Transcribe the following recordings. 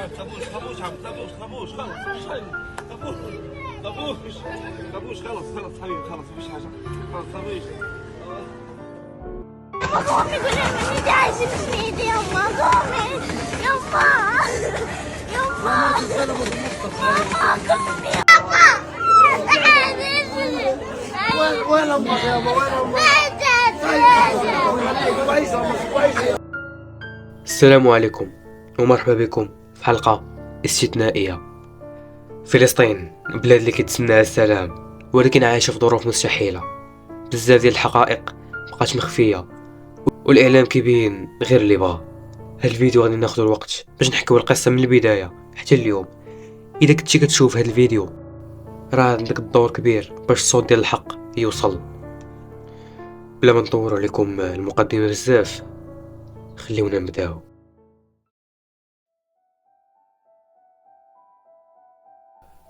خافوش عم خافوش خلص حبيبي خلص مفيش حاجة خلص خافوش قومي قولي لي اني عايشة في ايدي يما قومي يما قومي وين امك يا وين امك؟ السلام عليكم ومرحبا بكم في حلقة استثنائية. فلسطين بلاد اللي كتسنى السلام ولكن عايشة في ظروف مستحيلة. بزاف ديال الحقائق مبقات مخفية والاعلام كيبين غير اللي بغا. هاد الفيديو غادي ناخدو الوقت باش نحكيو القصة من البداية حتى اليوم. اذا كنتي كتشوف هاد الفيديو راه عندك الدور كبير باش الصوت ديال الحق يوصل. بلا ما نطولوا عليكم المقدمة بزاف خليونا نبداو.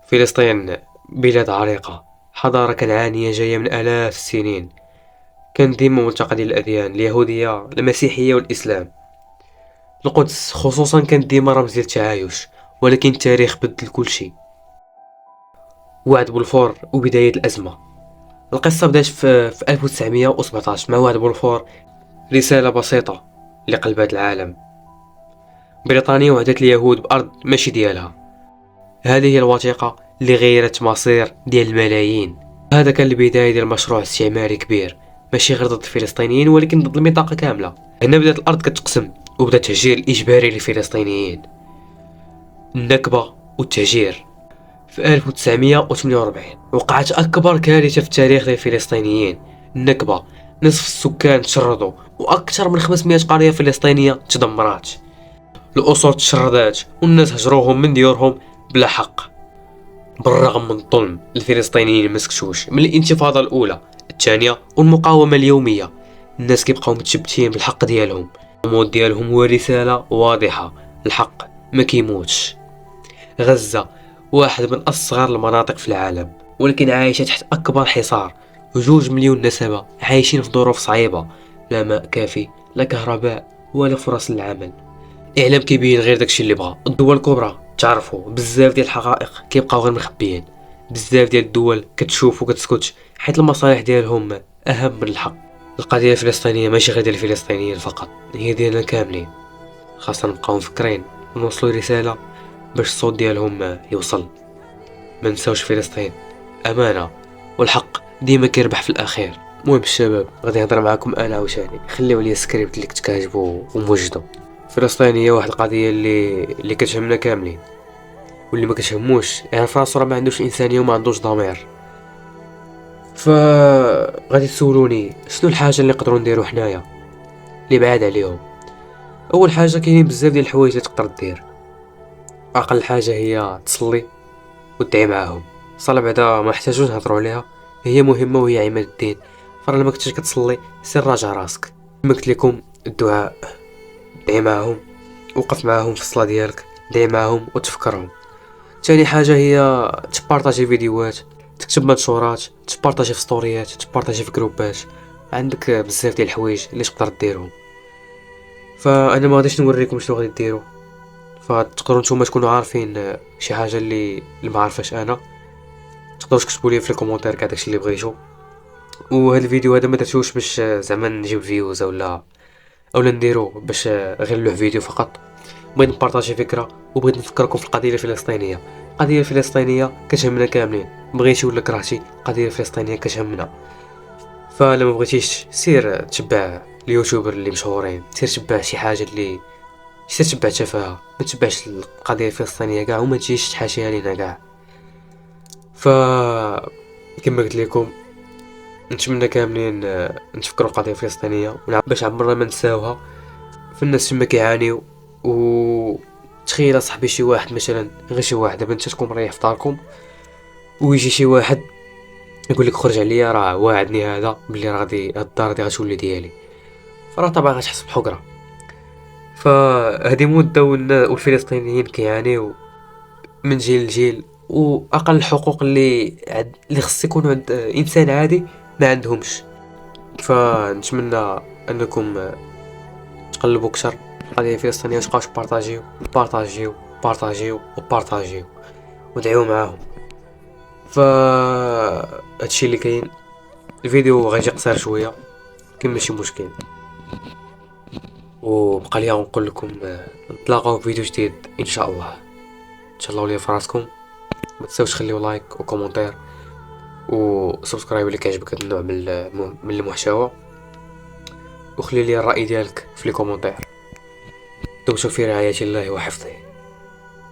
فلسطين بلاد عريقة، حضارة كنعانية جاية من آلاف السنين. كان ديما ملتقى ديال الأديان اليهودية المسيحية والإسلام. القدس خصوصا كانت ديما رمز ديال التعايش، ولكن التاريخ بدل كل شيء. وعد بلفور وبداية الأزمة. القصة بدات في 1917 مع وعد بلفور، رسالة بسيطة لقلبات العالم. بريطانيا وعدت اليهود بأرض ماشي ديالها. هذه هي الوثيقة اللي غيرت مصير ديال الملايين. هذا كان البداية ديال مشروع استعماري كبير، ماشي غير ضد الفلسطينيين ولكن ضد المنطقة كاملة. هنا بدات الأرض كتقسم وبدا التهجير الإجباري للفلسطينيين. النكبة والتهجير. في 1948 وقعت أكبر كارثة في التاريخ ديال الفلسطينيين، النكبة. نصف السكان تشردوا وأكثر من 500 قرية فلسطينية تدمرات. الأسر تشردات والناس هجروهم من ديورهم بلا حق. بالرغم من الظلم الفلسطينيين مسكتوش من الانتفاضة الأولى الثانية والمقاومة اليومية. الناس كيبقاو متشبتين بالحق ديالهم. الموت ديالهم هو رسالة واضحة، الحق ما كيموتش. غزة واحد من أصغر المناطق في العالم ولكن عايشة تحت أكبر حصار. 2 مليون نسمة عايشين في ظروف صعيبة، لا ماء كافي لا كهرباء ولا فرص للعمل. إعلام كيبين غير داكشي اللي بغا. الدول الكبرى تعرفوا بزاف ديال الحقائق كيبقاو غير مخبيين. بزاف ديال الدول كتشوف وكتسكت حيت المصالح ديالهم أهم من الحق. القضية الفلسطينية ماشي غير ديال الفلسطينيين فقط، هي ديالنا كاملين. خاصنا نبقاو مفكرين ونوصلوا رسالة باش الصوت ديالهم يوصل. ما نساوش فلسطين أمانة والحق ديما كيربح في الأخير. المهم الشباب غادي نهضر معاكم أنا عاوتاني، خليو لي السكريبت اللي كنت كاتبو وموجدو. فلسطين هي واحد القضية اللي كتهمنا كاملين، واللي ما كتهموش يعرف راسو راه ما عندوش انسانيه وما عندوش ضمير. غادي تسولوني شنو الحاجه اللي نقدروا نديرو حنايا اللي بعاد عليهم. اول حاجه كاينين بزاف ديال الحوايج اللي تقدر دير. اقل حاجه هي تصلي وتدعي معاهم. الصلاه بعدا ما نحتاجوش نهضروا عليها، هي مهمه وهي عماد الدين. فرا لما كنتش كتصلي سير راجع راسك. كما قلت لكم الدعاء، دعي معاهم، وقف معاهم في الصلاه ديالك، دعي معاهم وتفكرهم. ثاني حاجه هي تبارطاجي فيديوهات، تكتب منشورات، تبارطاجي في ستوريات، تبارطاجي في جروبات. عندك بزاف ديال الحوايج اللي تقدر ديرهم. فانا ما غاديش نوريكم شنو غادي ديروا، فتقدروا نتوما تكونوا عارفين شي حاجه اللي ما عارفاش انا. تقدروا تكتبوا لي في الكومونتير كاع داكشي اللي بغيتو. وهذا الفيديو هذا ما درتوش باش زعما نجيب فيوز اولا نديرو باش غير له فيديو فقط. بغيت نبارطاجي فكره وبغيت نفكركم في القضيه الفلسطينيه. القضيه الفلسطينيه كتهمنا كاملين، بغيتي ولا كرهتي القضيه الفلسطينيه كتهمنا. فلما بغيتيش سير تبع اليوتيوبر اللي مشهورين، سير تبع شي حاجه اللي سير تبع تفاهه، ما تبعش القضيه الفلسطينيه كاع وما تجيش تحاشيها لينا كاع. كما قلت لكم نتمنى كاملين نتفكروا القضيه الفلسطينيه باش عمرنا ما نساوها. في الناس تما كيعانيو. و تخيل صاحبي شي واحد مثلا، غير شي واحد، دابا انت تكون مريح في داركم ويجي شي واحد يقول لك خرج عليا، راه واعدني هذا بلي راه غادي هاد الدار غادي غتولي ديالي، فراه طبعا غتحس بحقره. فهذه مده والفلسطينيين كيعانيو من جيل لجيل، واقل الحقوق اللي خص يكونوا عند انسان عادي ما عندهمش. فنتمنى انكم تقلبوا اكثر القضيه الفلسطينيه وتبقاو تبارطاجيو وبارطاجيو ودعيو معاهم. هادشي اللي كاين. الفيديو غيجي قصير شويه كاين ماشي مشكل، وبقى لي نقول لكم نتلاقاو في فيديو جديد ان شاء الله. تهلاو ليا فراسكم، ما تنساوش تخليو لايك وكومونتير وسبسكرايب اللي كيعجبك هاد النوع من المحتوى، وخلي لي الراي ديالك في لي كومونتير. دمتم في رعاية الله وحفظه.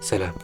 سلام.